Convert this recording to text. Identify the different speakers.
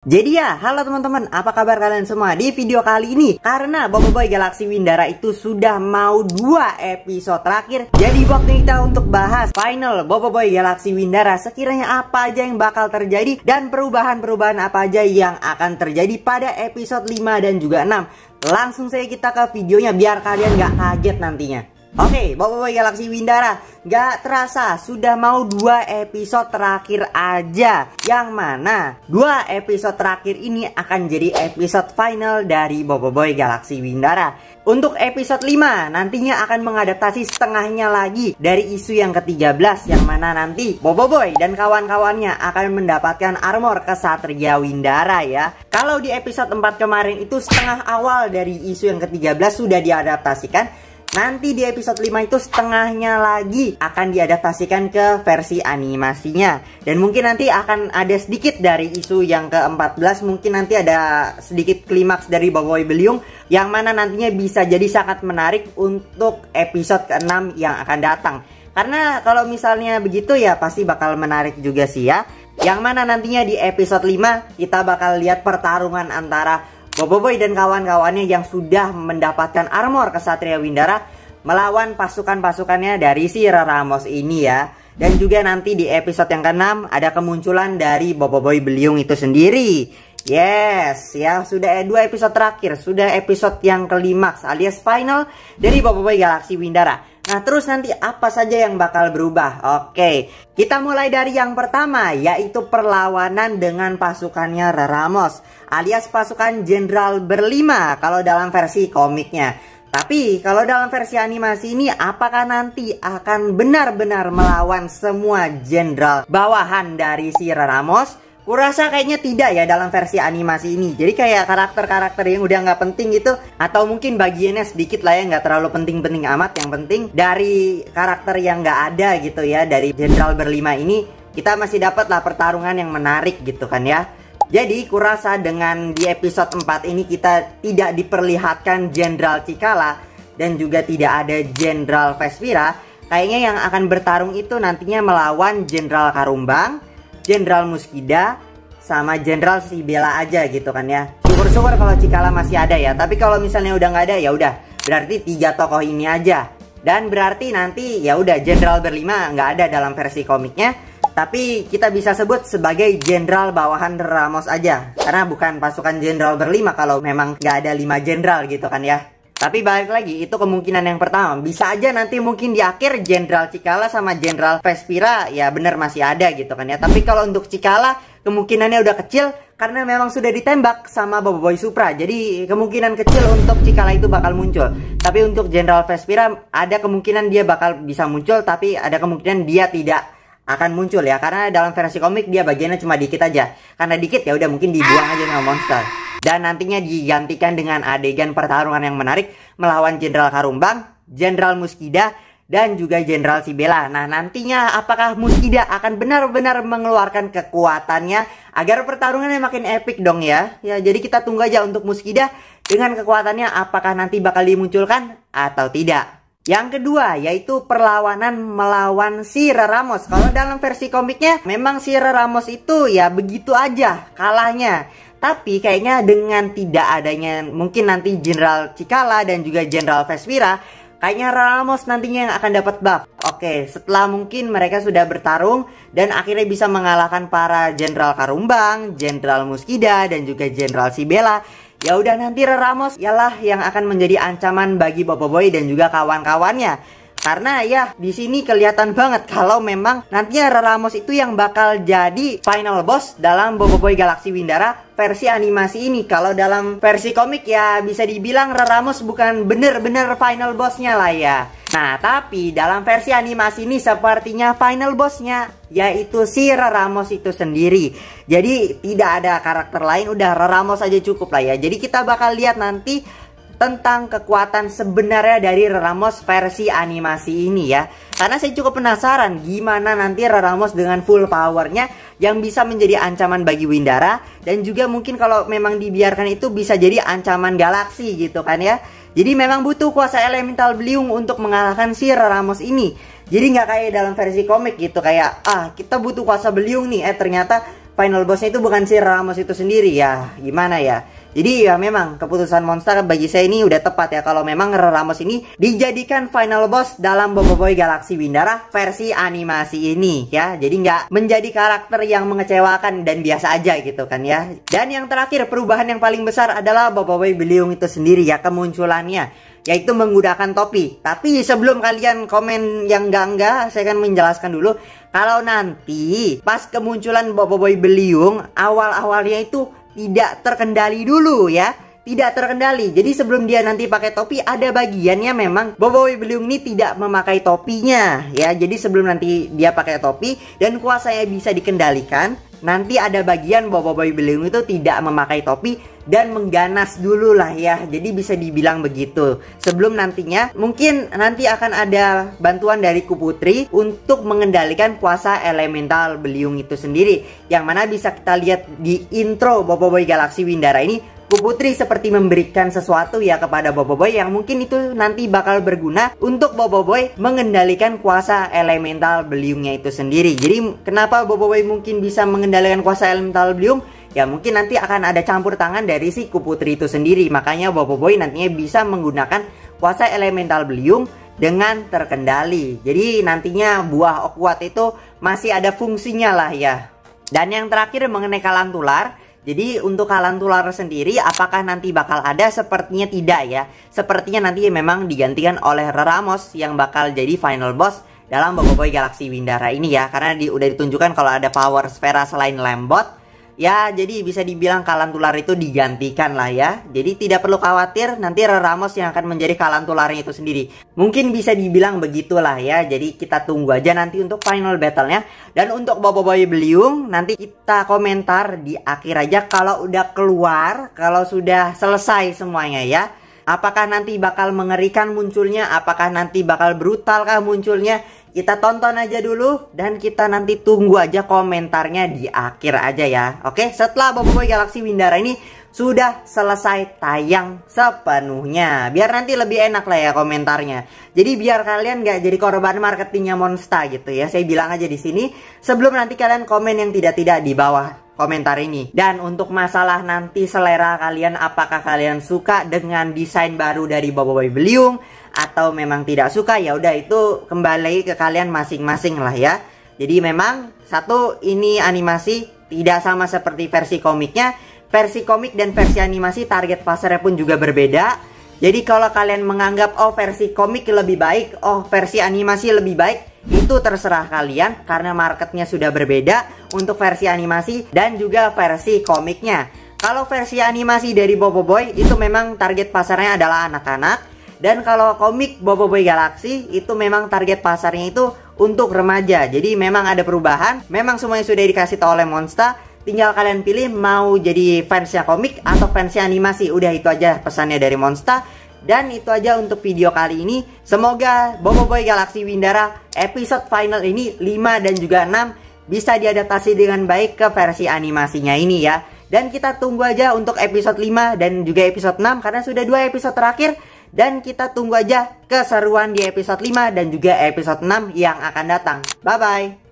Speaker 1: Jadi ya, halo teman-teman, apa kabar kalian semua? Di video kali ini, karena Boboiboy Galaxy Windara itu sudah mau 2 episode terakhir, jadi waktu kita untuk bahas final Boboiboy Galaxy Windara. Sekiranya apa aja yang bakal terjadi dan perubahan-perubahan apa aja yang akan terjadi pada episode 5 dan juga 6. Langsung saja kita ke videonya biar kalian gak kaget nantinya. Oke, Boboiboy Galaxy Windara, gak terasa sudah mau 2 episode terakhir aja. Yang mana 2 episode terakhir ini akan jadi episode final dari Boboiboy Galaxy Windara. Untuk episode 5 nantinya akan mengadaptasi setengahnya lagi dari isu yang ke-13, yang mana nanti Boboiboy dan kawan-kawannya akan mendapatkan armor Kesatria Windara ya. Kalau di episode 4 kemarin itu setengah awal dari isu yang ke-13 sudah diadaptasikan. Nanti di episode 5 itu setengahnya lagi akan diadaptasikan ke versi animasinya. Dan mungkin nanti akan ada sedikit dari isu yang ke-14. Mungkin nanti ada sedikit klimaks dari Boboiboy Beliung, yang mana nantinya bisa jadi sangat menarik untuk episode ke-6 yang akan datang. Karena kalau misalnya begitu ya pasti bakal menarik juga sih ya. Yang mana nantinya di episode 5 kita bakal lihat pertarungan antara Boboiboy dan kawan-kawannya yang sudah mendapatkan armor Kesatria Windara melawan pasukan-pasukannya dari si Ramos ini ya. Dan juga nanti di episode yang ke-6 ada kemunculan dari Boboiboy Beliung itu sendiri. Yes, ya sudah 2 episode terakhir, sudah episode yang kelimaks alias final dari Boboiboy Galaxy Windara. Nah terus nanti apa saja yang bakal berubah? Oke, kita mulai dari yang pertama, yaitu perlawanan dengan pasukannya Ramos alias pasukan Jenderal Berlima kalau dalam versi komiknya. Tapi kalau dalam versi animasi ini, apakah nanti akan benar-benar melawan semua jenderal bawahan dari si Ramos? Kurasa kayaknya tidak ya dalam versi animasi ini. Jadi kayak karakter-karakter yang udah nggak penting gitu, atau mungkin bagiannya sedikit lah ya, nggak terlalu penting-penting amat. Yang penting dari karakter yang nggak ada gitu ya, dari Jenderal Berlima ini kita masih dapat lah pertarungan yang menarik gitu kan ya. Jadi kurasa dengan di episode 4 ini kita tidak diperlihatkan Jenderal Cikala dan juga tidak ada Jenderal Vespira. Kayaknya yang akan bertarung itu nantinya melawan Jenderal Karumbang, Jenderal Muskida, sama Jenderal Sibela aja gitu kan ya. Syukur-syukur kalau Cikala masih ada ya. Tapi kalau misalnya udah nggak ada ya udah, berarti 3 tokoh ini aja. Dan berarti nanti ya udah Jenderal Berlima nggak ada dalam versi komiknya. Tapi kita bisa sebut sebagai jenderal bawahan Ramos aja, karena bukan pasukan Jenderal Berlima kalau memang nggak ada 5 jenderal gitu kan ya. Tapi balik lagi, itu kemungkinan yang pertama. Bisa aja nanti mungkin di akhir Jenderal Cikala sama Jenderal Vespira ya bener masih ada gitu kan ya. Tapi kalau untuk Cikala kemungkinannya udah kecil karena memang sudah ditembak sama Boboiboy Supra. Jadi kemungkinan kecil untuk Cikala itu bakal muncul. Tapi untuk Jenderal Vespira ada kemungkinan dia bakal bisa muncul, tapi ada kemungkinan dia tidak akan muncul ya, karena dalam versi komik dia bagiannya cuma dikit aja. Karena dikit ya udah mungkin dibuang aja sama monster. Dan nantinya digantikan dengan adegan pertarungan yang menarik melawan Jenderal Karumbang, Jenderal Muskida, dan juga Jenderal Sibela. Nah nantinya apakah Muskida akan benar-benar mengeluarkan kekuatannya agar pertarungannya makin epic dong ya. Ya jadi kita tunggu aja untuk Muskida dengan kekuatannya, apakah nanti bakal dimunculkan atau tidak. Yang kedua yaitu perlawanan melawan si Ramos. Kalau dalam versi komiknya memang si Ramos itu ya begitu aja kalahnya. Tapi kayaknya dengan tidak adanya mungkin nanti Jenderal Cikala dan juga Jenderal Vespira, kayaknya Ramos nantinya yang akan dapat buff. Oke, setelah mungkin mereka sudah bertarung dan akhirnya bisa mengalahkan para Jenderal Karumbang, Jenderal Muskida, dan juga Jenderal Sibela. Ya udah nanti Ramos ialah yang akan menjadi ancaman bagi Boboiboy dan juga kawan-kawannya. Karena ya di sini kelihatan banget kalau memang nantinya Ramos itu yang bakal jadi final boss dalam Boboiboy Galaxy Windara versi animasi ini. Kalau dalam versi komik ya bisa dibilang Ramos bukan bener-bener final bossnya lah ya. Nah tapi dalam versi animasi ini sepertinya final bossnya yaitu si Ramos itu sendiri. Jadi tidak ada karakter lain, udah Ramos aja cukup lah ya. Jadi kita bakal lihat nanti tentang kekuatan sebenarnya dari Ramos versi animasi ini ya. Karena saya cukup penasaran gimana nanti Ramos dengan full powernya yang bisa menjadi ancaman bagi Windara. Dan juga mungkin kalau memang dibiarkan itu bisa jadi ancaman galaksi gitu kan ya. Jadi memang butuh kuasa elemental Beliung untuk mengalahkan si Ramos ini. Jadi nggak kayak dalam versi komik gitu, kayak kita butuh kuasa Beliung nih, ternyata final bossnya itu bukan si Ramos itu sendiri ya, gimana ya. Jadi ya memang keputusan Monster bagi saya ini udah tepat ya, kalau memang Ramos ini dijadikan final boss dalam Boboiboy Galaxy Windara versi animasi ini ya. Jadi nggak menjadi karakter yang mengecewakan dan biasa aja gitu kan ya. Dan yang terakhir, perubahan yang paling besar adalah Boboiboy Beliung itu sendiri ya, kemunculannya, yaitu menggunakan topi. Tapi sebelum kalian komen yang enggak, saya akan menjelaskan dulu. Kalau nanti pas kemunculan Boboiboy Beliung, awal-awalnya itu tidak terkendali dulu ya, tidak terkendali. Jadi sebelum dia nanti pakai topi, ada bagiannya memang Boboiboy Beliung ini tidak memakai topinya ya. Jadi sebelum nanti dia pakai topi dan kuasanya bisa dikendalikan, nanti ada bagian Boboiboy Beliung itu tidak memakai topi dan mengganas dulu lah ya. Jadi bisa dibilang begitu. Sebelum nantinya mungkin nanti akan ada bantuan dari Kuputri untuk mengendalikan kuasa elemental Beliung itu sendiri, yang mana bisa kita lihat di intro Boboiboy Galaxy Windara ini. Kuputri seperti memberikan sesuatu ya kepada Boboiboy yang mungkin itu nanti bakal berguna untuk Boboiboy mengendalikan kuasa elemental Beliungnya itu sendiri. Jadi kenapa Boboiboy mungkin bisa mengendalikan kuasa elemental Beliung? Ya mungkin nanti akan ada campur tangan dari si Kuputri itu sendiri. Makanya Boboiboy nantinya bisa menggunakan kuasa elemental Beliung dengan terkendali. Jadi nantinya buah Okwat itu masih ada fungsinya lah ya. Dan yang terakhir mengenai Kalantular. Jadi untuk Kalantular sendiri apakah nanti bakal ada? Sepertinya tidak ya. Sepertinya nanti memang digantikan oleh Ramos yang bakal jadi final boss dalam Boboiboy Galaxy Windara ini ya. Karena udah ditunjukkan kalau ada power sfera selain Lambot. Ya jadi bisa dibilang Kalantular itu digantikan lah ya. Jadi tidak perlu khawatir, nanti Ramos yang akan menjadi Kalantularnya itu sendiri. Mungkin bisa dibilang begitulah ya. Jadi kita tunggu aja nanti untuk final battle-nya. Dan untuk Boboiboy Beliung nanti kita komentar di akhir aja kalau udah keluar, kalau sudah selesai semuanya ya. Apakah nanti bakal mengerikan munculnya, apakah nanti bakal brutal kah munculnya? Kita tonton aja dulu dan kita nanti tunggu aja komentarnya di akhir aja ya. Oke, setelah Boboiboy Galaxy Windara ini sudah selesai tayang sepenuhnya, biar nanti lebih enak lah ya komentarnya. Jadi biar kalian gak jadi korban marketingnya Monster gitu ya. Saya bilang aja di sini sebelum nanti kalian komen yang tidak-tidak di bawah komentar ini. Dan untuk masalah nanti selera kalian, apakah kalian suka dengan desain baru dari Boboiboy Beliung atau memang tidak suka, ya udah itu kembali ke kalian masing-masing lah ya. Jadi memang satu, ini animasi tidak sama seperti versi komiknya. Versi komik dan versi animasi target pasarnya pun juga berbeda. Jadi kalau kalian menganggap oh versi komik lebih baik, oh versi animasi lebih baik, itu terserah kalian karena marketnya sudah berbeda untuk versi animasi dan juga versi komiknya. Kalau versi animasi dari Boboiboy itu memang target pasarnya adalah anak-anak. Dan kalau komik Boboiboy Galaxy itu memang target pasarnya itu untuk remaja. Jadi memang ada perubahan. Memang semuanya sudah dikasih tahu oleh Monster. Tinggal kalian pilih mau jadi fansnya komik atau fansnya animasi. Udah itu aja pesannya dari Monster. Dan itu aja untuk video kali ini. Semoga Boboiboy Galaxy Windara episode final ini 5 dan juga 6 bisa diadaptasi dengan baik ke versi animasinya ini ya. Dan kita tunggu aja untuk episode 5 dan juga episode 6 karena sudah 2 episode terakhir. Dan kita tunggu aja keseruan di episode 5 dan juga episode 6 yang akan datang. Bye-bye.